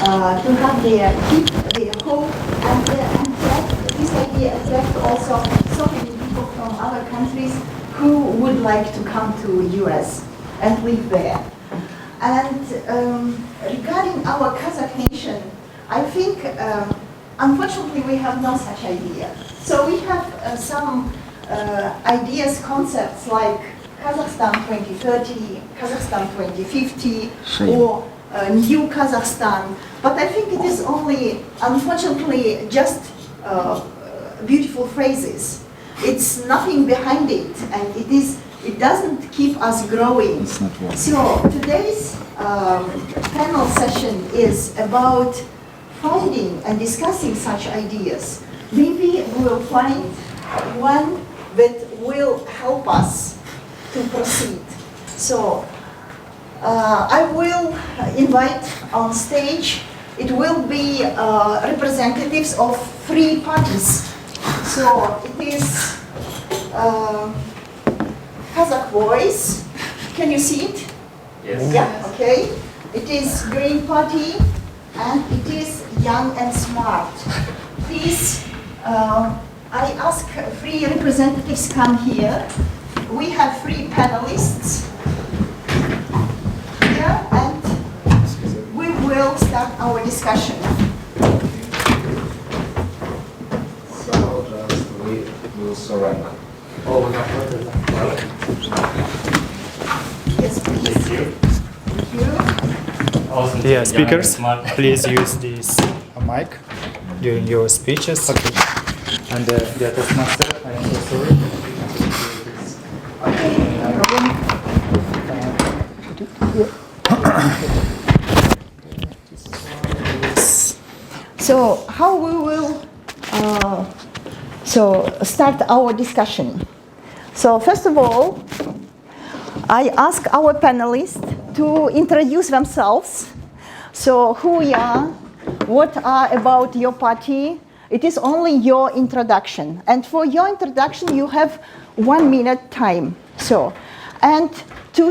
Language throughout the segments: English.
to have their hope, and this idea attract also so many people from other countries who would like to come to US and live there. And regarding our Kazakh nation, I think unfortunately we have no such idea. So we have some ideas, concepts like Kazakhstan 2030, Kazakhstan 2050, or New Kazakhstan. But I think it is only, unfortunately, just beautiful phrases. It's nothing behind it, and it doesn't keep us growing. So today's panel session is about finding and discussing such ideas. Maybe we will find one that will help us to proceed. So I will invite on stage, it will be representatives of 3 parties. So it is Kazakh Voice. Can you see it? Yes. Yeah, okay. It is Green Party, and it is Young and Smart. Please, I ask 3 representatives come here. We have 3 panelists here, and we will start our discussion. So just we will surrender. Oh, we have Yes, please. Thank you. Thank you. Awesome. Yeah, speakers, please use this mic during your speeches. Okay. And the Toastmaster, I am so sorry. Okay, no problem. So how we will start our discussion? So first of all, I ask our panelists to introduce themselves. So who we are, what are about your party. It is only your introduction. And for your introduction, you have 1 minute time. So, and to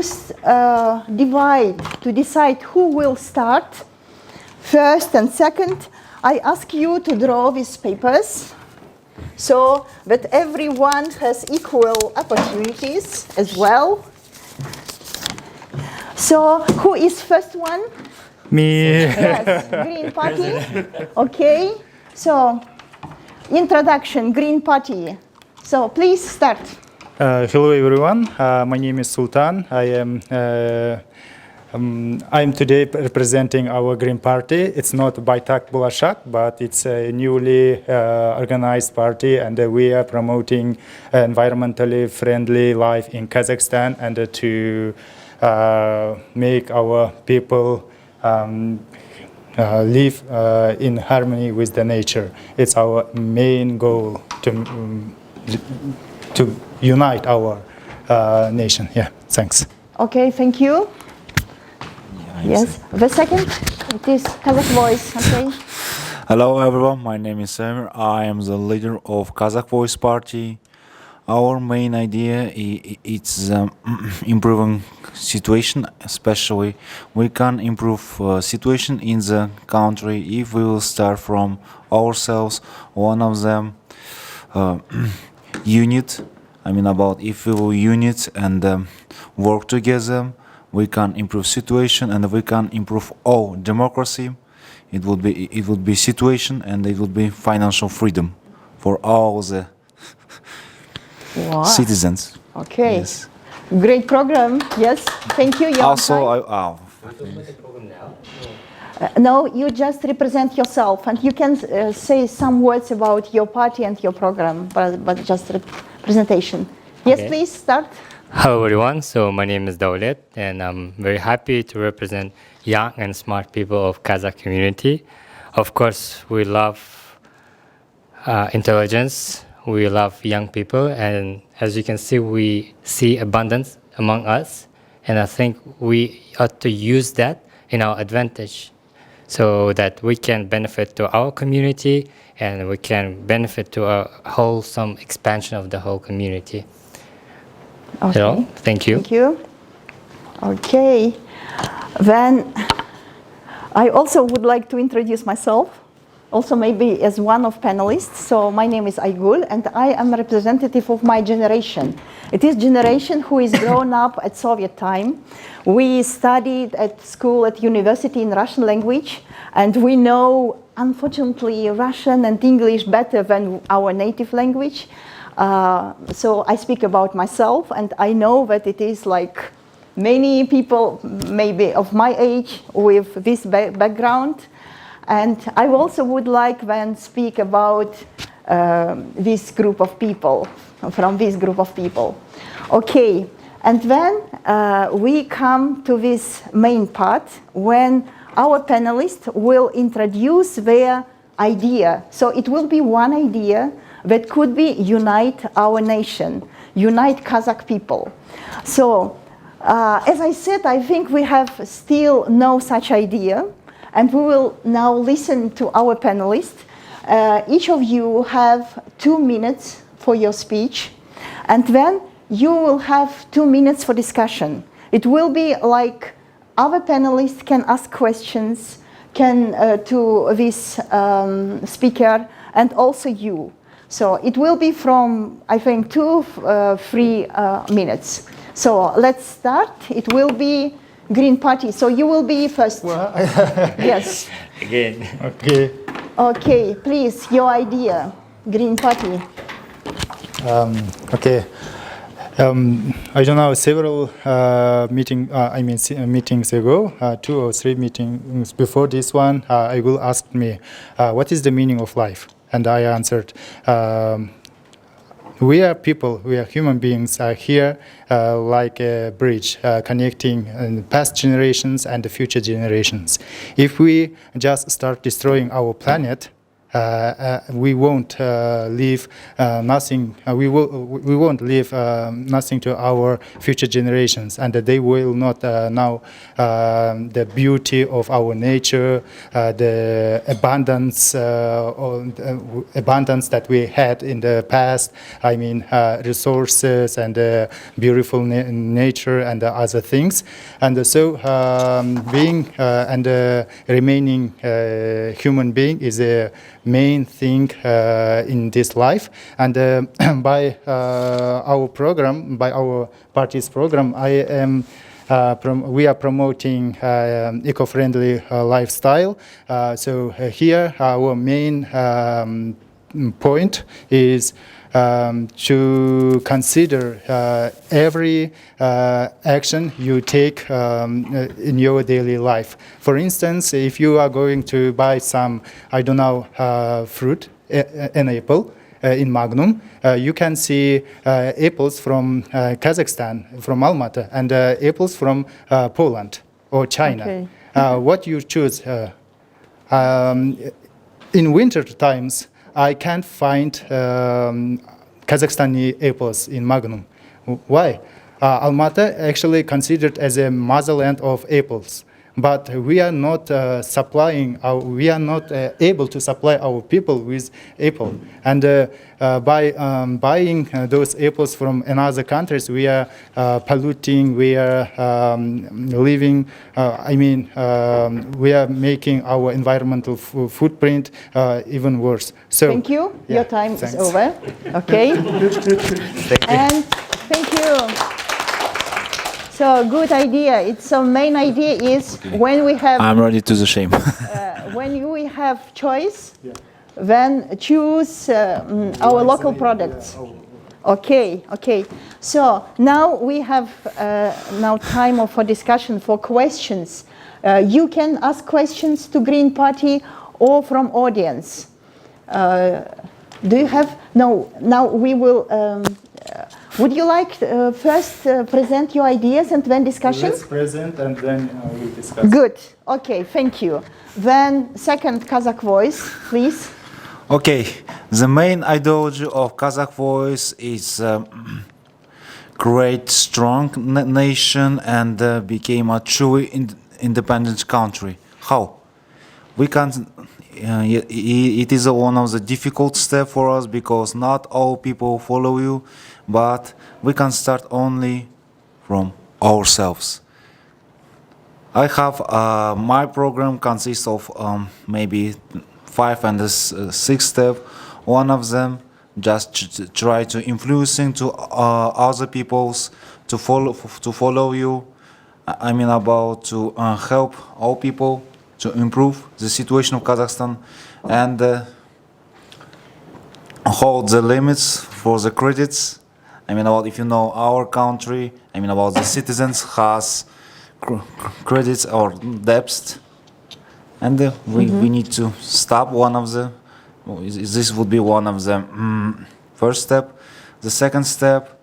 decide who will start first and second, I ask you to draw these papers so that everyone has equal opportunities as well. So who is first one? Me. Yes, Green Party. Okay. So introduction, Green Party. So please start. Hello everyone. My name is Sultan. I'm today representing our Green Party. It's not Baytak Bulashak, but it's a newly organized party, and we are promoting environmentally friendly life in Kazakhstan and to make our people live in harmony with the nature. It's our main goal to unite our nation. Yeah, thanks. Okay, thank you. Yes, the second, it is Kazakh Voice, okay? Hello everyone, my name is Samir. I am the leader of Qazaq Voice Party. Our main idea is improving situation, especially we can improve situation in the country if we will start from ourselves. One of them unit, about if we will unite and work together, we can improve situation and we can improve all democracy. It would be situation and it would be financial freedom for all the citizens. Okay. Yes. Great program. Yes. Thank you. Also, no, you just represent yourself, and you can say some words about your party and your program, but just presentation. Yes, Okay. please start. Hello everyone, so my name is Daulet and I'm very happy to represent young and smart people of Kazakh community. Of course, we love intelligence, we love young people, and as you can see, we see abundance among us, and I think we ought to use that in our advantage so that we can benefit to our community and we can benefit to a wholesome expansion of the whole community. Okay. So, thank you. Thank you. Okay. Then I also would like to introduce myself, also maybe as one of panelists. So my name is Aigul, and I am a representative of my generation. It is generation who is grown up at Soviet time. We studied at school, at university in Russian language, and we know, unfortunately, Russian and English better than our native language. So I speak about myself, and I know that it is like many people, maybe of my age, with this background. And I also would like then speak about this group of people, from this group of people. Okay, and then we come to this main part when our panelists will introduce their idea. So it will be one idea that could be unite our nation, unite Kazakh people. So as I said, I think we have still no such idea. And we will now listen to our panelists. Each of you have 2 minutes for your speech, and then you will have 2 minutes for discussion. It will be like other panelists can ask questions to this speaker, and also you. So it will be from, I think, 2-3 minutes. So let's start. It will be Green Party. So you will be first. Well, Yes. again. Okay. Okay, please, your idea, Green Party. Okay. I don't know. Several meetings ago, 2 or 3 meetings before this one, Aigul asked me, "What is the meaning of life?" And I answered, "We are people. We are human beings. Are here like a bridge connecting past generations and the future generations. If we just start destroying our planet, we won't leave nothing. We won't leave nothing to our future generations, and they will not know the beauty of our nature, the abundance that we had in the past. I mean, resources and beautiful nature and other things. And so, being and remaining human being is a main thing in this life, and by our program, by our party's program, we are promoting eco-friendly lifestyle. So here our main point is to consider every action you take in your daily life. For instance, if you are going to buy some, I don't know, fruit, an apple in Magnum, you can see apples from Kazakhstan, from Almaty, and apples from Poland or China. Okay. What you choose? In winter times, I can't find Kazakhstani apples in Magnum. Why? Almaty actually considered as a motherland of apples, but we are not we are not able to supply our people with apple. And by buying those apples from another countries, we are polluting. We are living. We are making our environmental footprint even worse. So Thank you. yeah, Your time thanks. is over. Okay. And thank you. So good idea. It's a main idea is when we have I'm ready to the shame. when we have choice, then choose our local products. Okay, okay. So now we have now time for discussion, for questions. You can ask questions to Green Party or from audience. Do you have? No. Now we will. Would you like first present your ideas and then discussion? Let's present and then we'll discuss. Good. Okay. Thank you. Then second Kazakh voice, please. Okay, the main ideology of Kazakh Voice is create strong nation and became a truly independent country. How? We can't. It is one of the difficult steps for us because not all people follow you, but we can start only from ourselves. I have my program consists of maybe 5 and 6 steps. One of them just try to influencing to other peoples to follow you. I mean about to help all people to improve the situation of Kazakhstan and hold the limits for the credits. I mean about if you know our country, I mean about the citizens has credits or debts, and we need to stop one of the. This would be one of the first step. The second step,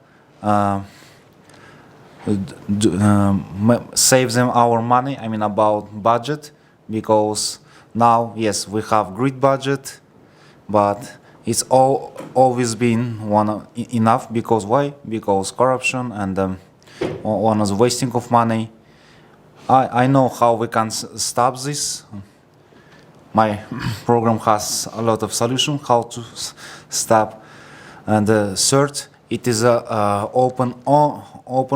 save them our money. I mean about budget, because now yes we have great budget, but it's always been enough. Because why? Because corruption and one is wasting of money. I know how we can stop this. My program has a lot of solutions how to stop. And third, it is open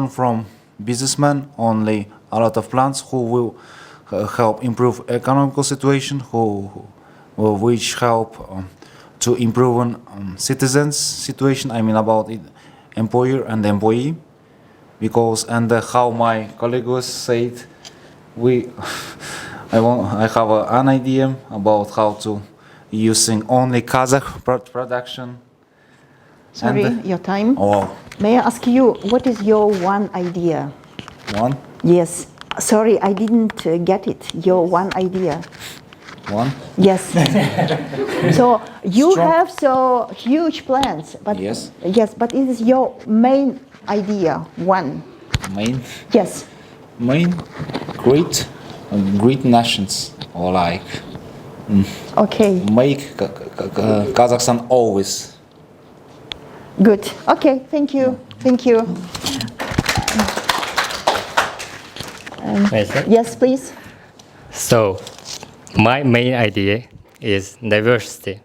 from businessmen only. A lot of plans who will help improve economical situation, which help to improve citizens situation. I mean about it, employer and employee. Because how my colleagues said, I have an idea about how to using only Kazakh production. Sorry, your time. Oh, May I ask you, what is your one idea? one, Yes. Sorry, I didn't get it. Your one idea. one. Yes. So you Strong. have so huge plans, but Yes. yes, but it is your main idea. One. Yes. Main great nations, or like Okay. make Kazakhstan always. Good. Okay. Thank you. Thank you. Yes, sir. Yes, please. So, my main idea is diversity.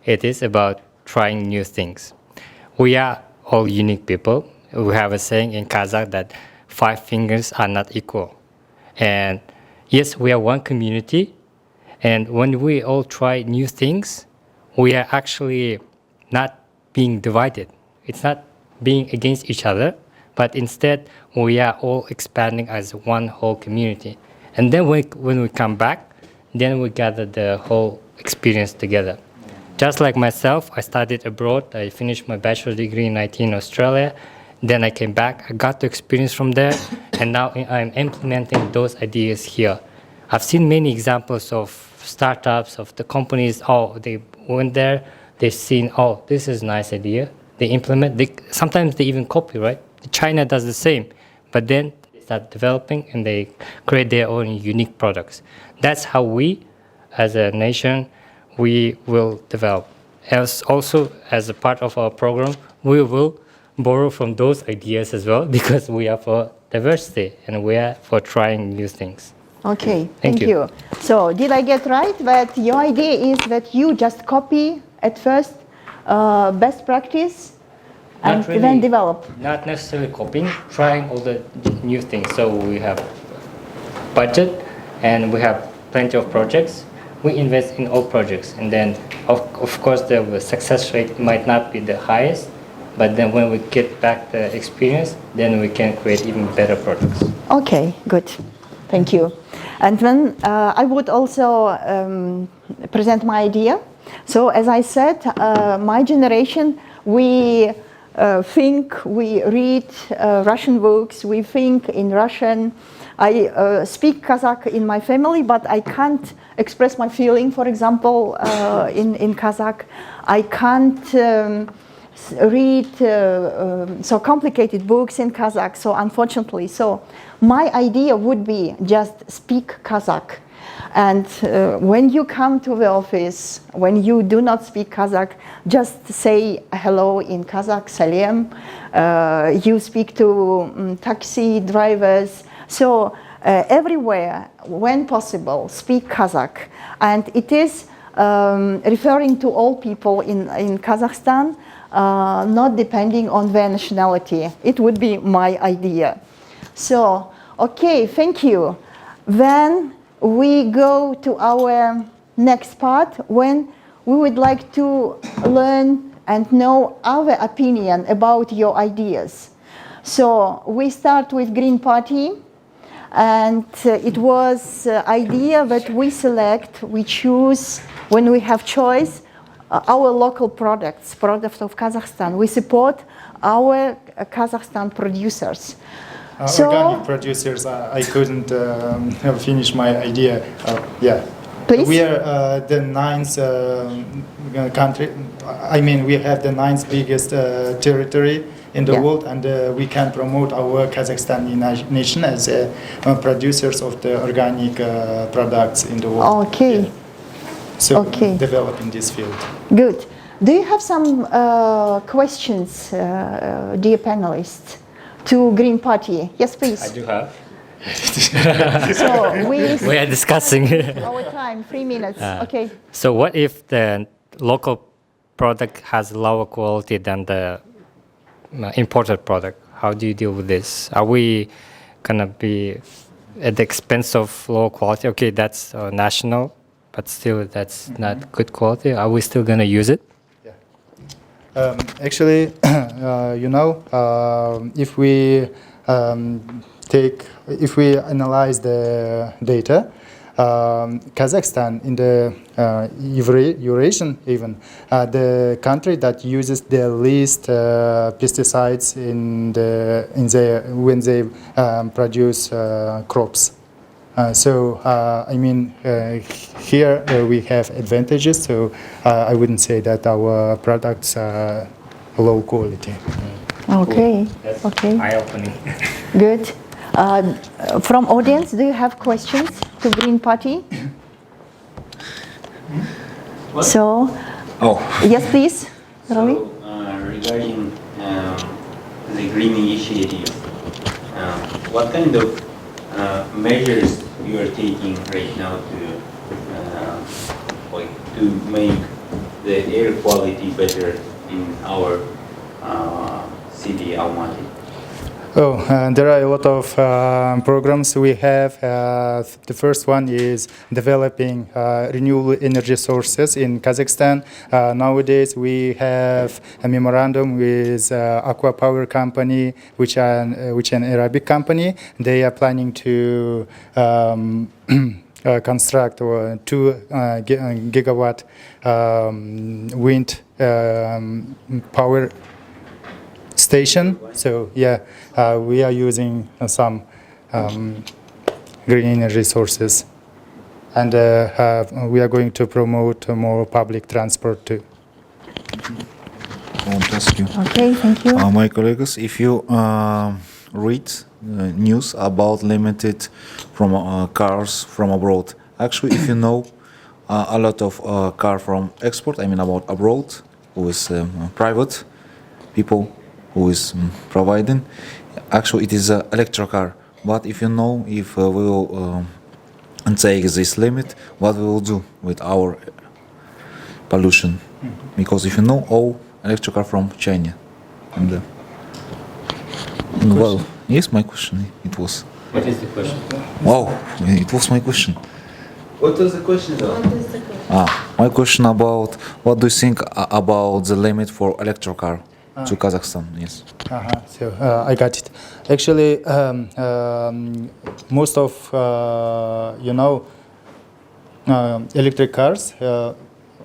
It is about trying new things. We are all unique people. We have a saying in Kazakh that 5 fingers are not equal. And yes, we are one community. And when we all try new things, we are actually not being divided. It's not being against each other, but instead we are all expanding as one whole community. And then when we come back, then we gather the whole experience together. Just like myself, I studied abroad. I finished my bachelor's degree in IT in Australia. Then I came back, I got the experience from there, and now I'm implementing those ideas here. I've seen many examples of startups, of the companies, they went there, they've seen, this is a nice idea. They implement, sometimes they even copy, right? China does the same, but then they start developing and they create their own unique products. That's how we, as a nation, we will develop. Also, as a part of our program, we will borrow from those ideas as well, because we are for diversity and we are for trying new things. Okay, Thank thank you. you. So did I get right that your idea is that you just copy at first best practice and Not really. then develop? Not necessarily copying, trying all the new things. So we have budget and we have plenty of projects. We invest in all projects, and then of course the success rate might not be the highest, but then when we get back the experience, then we can create even better products. Okay, good. Thank you. And then I would also present my idea. So as I said, my generation, we think, we read Russian books, we think in Russian. I speak Kazakh in my family, but I can't express my feeling, for example, in Kazakh. I can't read so complicated books in Kazakh, so unfortunately. So my idea would be just speak Kazakh. And when you come to the office, when you do not speak Kazakh, just say hello in Kazakh, salam. You speak to taxi drivers. So everywhere, when possible, speak Kazakh. And it is referring to all people in Kazakhstan, not depending on their nationality. It would be my idea. So, okay, thank you. Then we go to our next part when we would like to learn and know our opinion about your ideas. So we start with Green Party, and it was idea that we select, we choose when we have choice our local products of Kazakhstan. We support our Kazakhstan producers. Organic producers, I couldn't finish my idea. Yeah. Please? We are the ninth country. I mean, we have the ninth biggest territory in the world, and we can promote our Kazakhstani nation as producers of the organic products in the world. Okay. Yeah. So develop in this field. Good. Do you have some questions, dear panelists, to Green Party? Yes, please. I do have. So We are discussing. our time, 3 minutes. Okay. So what if the local product has lower quality than the imported product? How do you deal with this? Are we gonna be at the expense of low quality? Okay, that's national, but still that's not good quality. Are we still gonna use it? Actually, if we if we analyze the data, Kazakhstan in the Eurasian even the country that uses the least pesticides when they produce crops. So I mean here we have advantages. So I wouldn't say that our products are low quality. Okay. That's Okay. eye-opening. Good. From audience, do you have questions to Green Party? So, yes, please, Ravi. So, regarding the green initiative, what kind of measures you are taking right now to make the air quality better in our city, Almaty? There are a lot of programs we have. The first one is developing renewable energy sources in Kazakhstan. Nowadays, we have a memorandum with Aqua Power Company, which an Arabic company. They are planning to construct 2 gigawatt wind power station. So yeah, we are using some green energy sources, and we are going to promote more public transport too. I want to ask you, Okay, thank you. my colleagues, if you read news about limited from cars from abroad. Actually, if you know a lot of car from export, I mean about abroad, who is private people who is providing. Actually, it is an electric car. But if you know, if we will take this limit, what we will do with our pollution? Because if you know, all electric car from China. And, well, yes, my question. It was. What is the question? Wow, it was my question. What was the question though? My question about what do you think about the limit for electric car to Kazakhstan? Yes. So I got it. Actually, most of electric cars,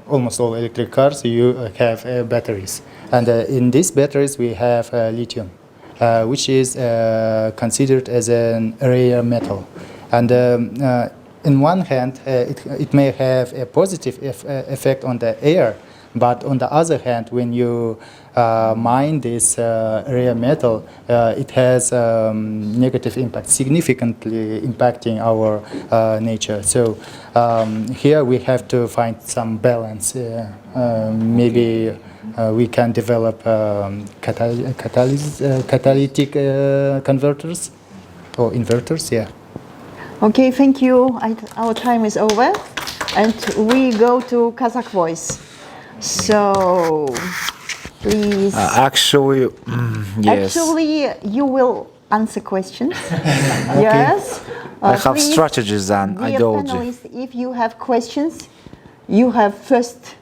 almost all electric cars, you have batteries, and in these batteries we have lithium, which is considered as an rare metal, and in one hand it may have a positive effect on the air, but on the other hand, when you mine this rare metal, it has negative impact, significantly impacting our nature. So here we have to find some balance. Maybe we can develop catalytic converters or inverters. Yeah. Okay, thank you. Our time is over, and we go to Kazakh Voice. So, please. Actually, yes. Actually, you will answer questions. Yes. I have Please, strategies and dear ideology. panelists, if you have questions, you have first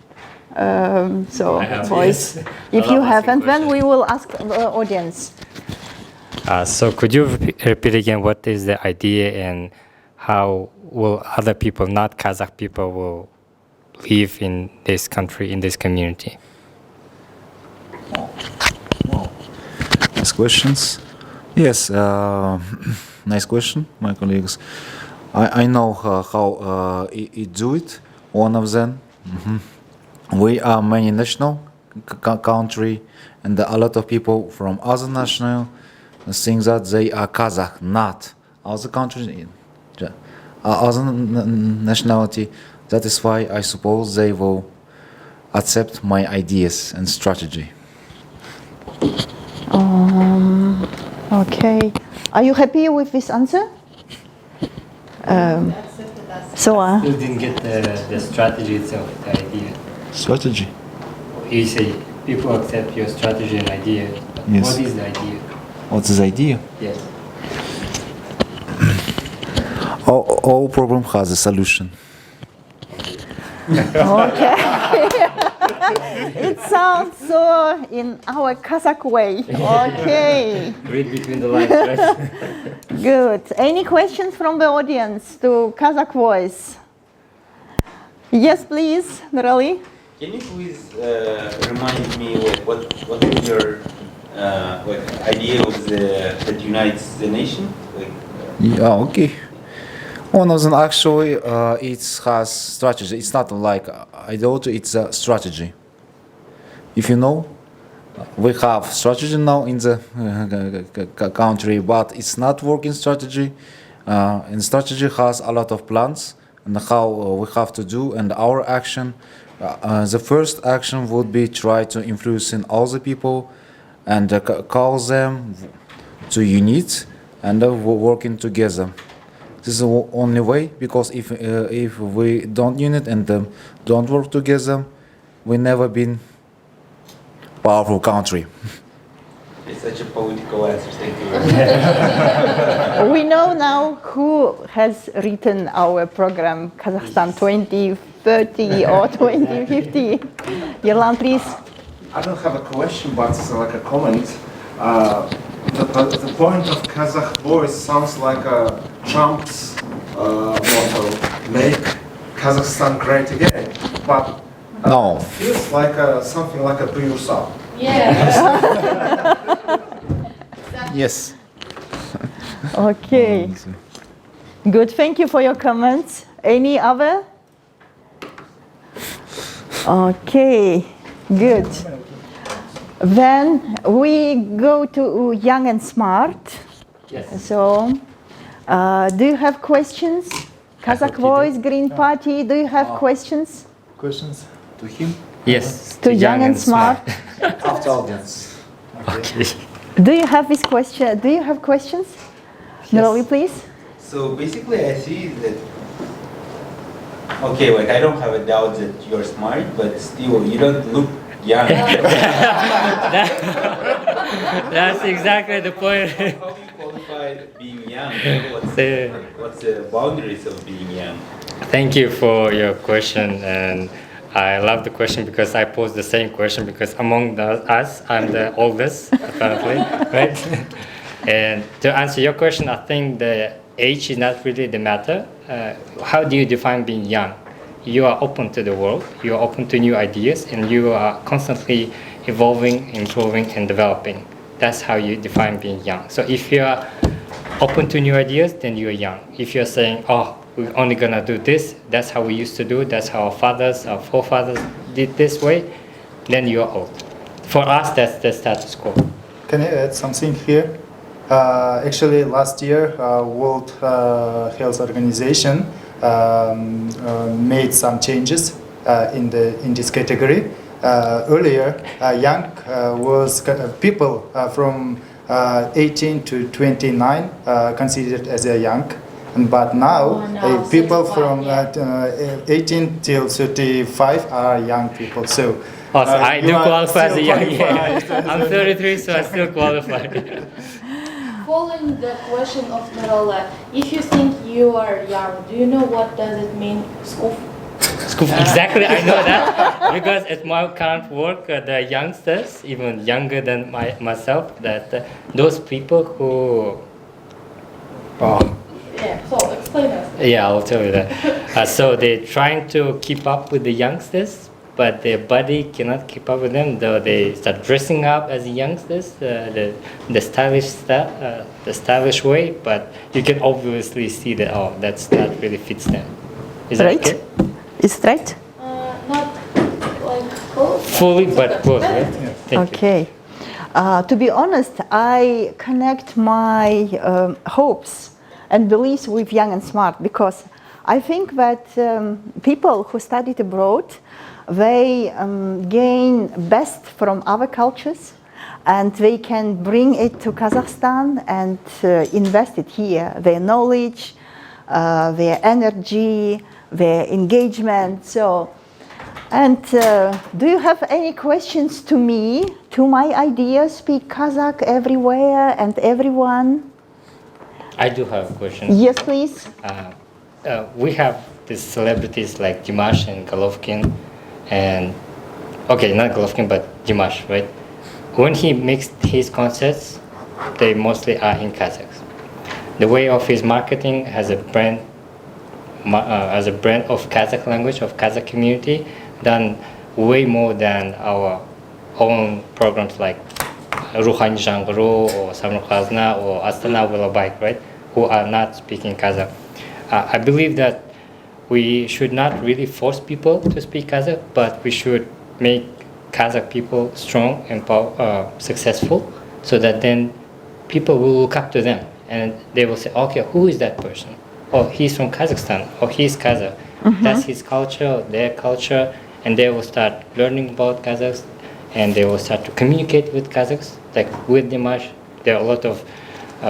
voice. yes. If I you love have, asking and then questions. we will ask the audience. So could you repeat again what is the idea and how will other people, not Kazakh people, will live in this country, in this community? Nice questions. Yes, nice question, my colleagues. I know how it do it. One of them. We are many national country, and a lot of people from other national think that they are Kazakh, not other countries, other nationality. That is why I suppose they will accept my ideas and strategy. Okay. Are you happy with this answer? So, You didn't get the strategy itself, the idea. Strategy. You say people accept your strategy and idea. Yes. What is the idea? What is the idea? Yes. All problem has a solution. okay. It sounds so in our Kazakh way. Okay. Read between the lines, right? Good. Any questions from the audience to Kazakh voice? Yes, please, Nurali. Can you please remind me what is your idea of that unites the nation? Yeah, okay. One of them actually it has strategy. It's not like ideology, it's a strategy. If you know, we have strategy now in the country, but it's not working strategy. And strategy has a lot of plans and how we have to do and our action. The first action would be try to influence in all the people and call them to unite and working together. This is the only way, because if we don't unite and don't work together, we never been powerful country. It's such a political answer. Thank you very much. We know now who has written our program, Kazakhstan 2030 or 2050. Yerlan, please. I don't have a question, but it's like a comment. The point of Kazakh voice sounds like a Trump's motto, make Kazakhstan great again. But No. feels like something like a do yourself. Yes. Okay. Good. Thank you for your comments. Any other? Okay. Good. Then we go to Young and Smart. Yes. So, do you have questions? Kazakh Voice, Green Party, do you have questions? Questions to him? Yes. To Young and Smart. After audience. Okay. Do you have this question? Do you have questions? Nurali, please. So basically, I see that. Okay, like I don't have a doubt that you're smart, but still, you don't look young. That's exactly the point. How do you qualify being young? What's the boundaries of being young? Thank you for your question, and I love the question because I posed the same question because among us, I'm the oldest, apparently, right? And to answer your question, I think the age is not really the matter. How do you define being young? You are open to the world, you are open to new ideas, and you are constantly evolving, improving, and developing. That's how you define being young. So if you are open to new ideas, then you are young. If you're saying, oh, we're only gonna do this, that's how we used to do it, that's how our fathers, our forefathers did this way, then you're old. For us, that's the status quo. Can I add something here? Actually, last year, World Health Organization made some changes in this category. Earlier, young was people from 18 to 29 considered as a young. But now, people from 18 till 35 are young people. So, I do you are qualify as a still young. qualified. I'm 33, so I still qualify. following the question of Nurullah, if you think you are young, do you know what does it mean, skuf? Exactly, I know that because at my current work, the youngsters, even younger than myself, that those people who. Yeah, so explain us. Yeah, I'll tell you that. So they're trying to keep up with the youngsters, but their body cannot keep up with them. Though they start dressing up as youngsters, the stylish way. But you can obviously see that that's not really fits them. Is that Right? okay? Is it right? Not like close. Fully, but close, right? Thank you. Okay. To be honest, I connect my hopes and beliefs with young and smart because I think that people who studied abroad, they gain best from other cultures and they can bring it to Kazakhstan and invest it here, their knowledge, their energy, their engagement. So, and do you have any questions to me, to my idea, speak Kazakh everywhere and everyone? I do have a question. Yes, please. We have these celebrities like Dimash and Golovkin, and okay, not Golovkin, but Dimash, right? When he makes his concerts, they mostly are in Kazakh. The way of his marketing has a brand of Kazakh language, of Kazakh community, done way more than our own programs like Ruhani Janguru or Samur Khazna or Astana Willabike, right? Who are not speaking Kazakh. I believe that we should not really force people to speak Kazakh, but we should make Kazakh people strong and successful, so that then people will look up to them and they will say, okay, who is that person? Oh, he's from Kazakhstan, or he's Kazakh. That's his culture, their culture, and they will start learning about Kazakhs, and they will start to communicate with Kazakhs. Like with Dimash, there are a lot of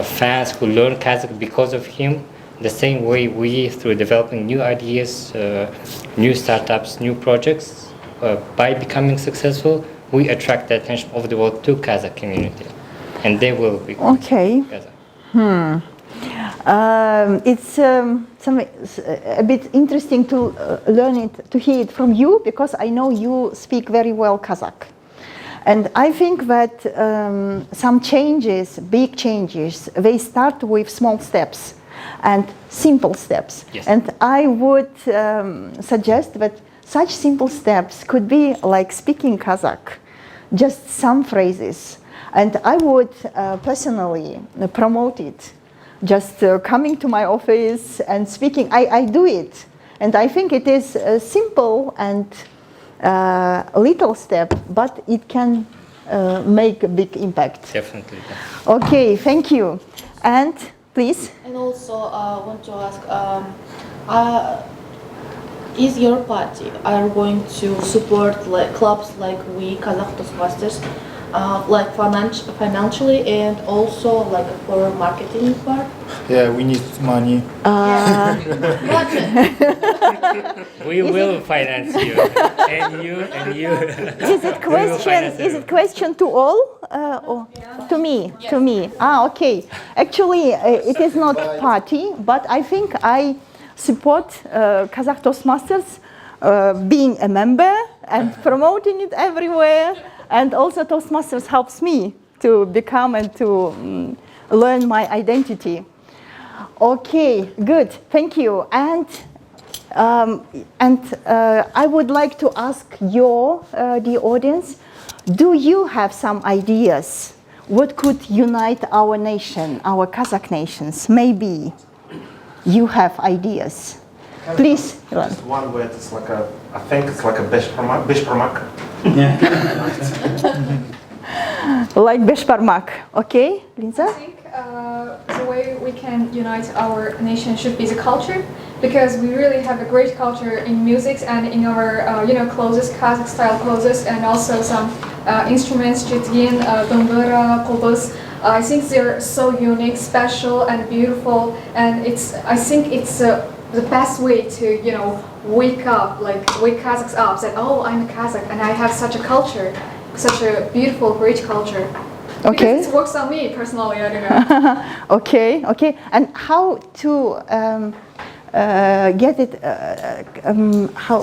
fans who learn Kazakh because of him. The same way we, through developing new ideas, new startups, new projects, by becoming successful, we attract the attention of the world to Kazakh community, and they will be Okay. Kazakh. It's a bit interesting to learn it, to hear it from you, because I know you speak very well Kazakh. And I think that some changes, big changes, they start with small steps and simple steps. Yes. And I would suggest that such simple steps could be like speaking Kazakh, just some phrases. And I would personally promote it. Just coming to my office and speaking, I do it. And I think it is a simple and little step, but it can make a big impact. Definitely. Okay, thank you. And please. And also, I want to ask, is your party are going to support like clubs like we, Qazaq Toastmasters, like financially and also like for marketing part? Yeah, we need money. We will finance you, and you, and you. Is it question? Is it question to all? Or to me? Yes. To me. Okay. Actually, it is not party, but I think I support Qazaq Toastmasters being a member and promoting it everywhere. And also Toastmasters helps me to become and to learn my identity. Okay, good. Thank you. And I would like to ask the audience, do you have some ideas? What could unite our nation, our Kazakh nations? Maybe you have ideas. Please, Ilan. Just one word, it's like I think it's like a beshparmak. Like Beshparmak. Okay, Linza? I think the way we can unite our nation should be the culture, because we really have a great culture in music and in our clothes, Kazakh style clothes, and also some instruments, chitgin, dombura, qobuz. I think they're so unique, special, and beautiful, and I think it's the best way to wake Kazakhs up, that oh, I'm a Kazakh and I have such a culture, such a beautiful, great culture. Okay. Because it works on me personally, I don't know. Okay, okay. And how to get it, how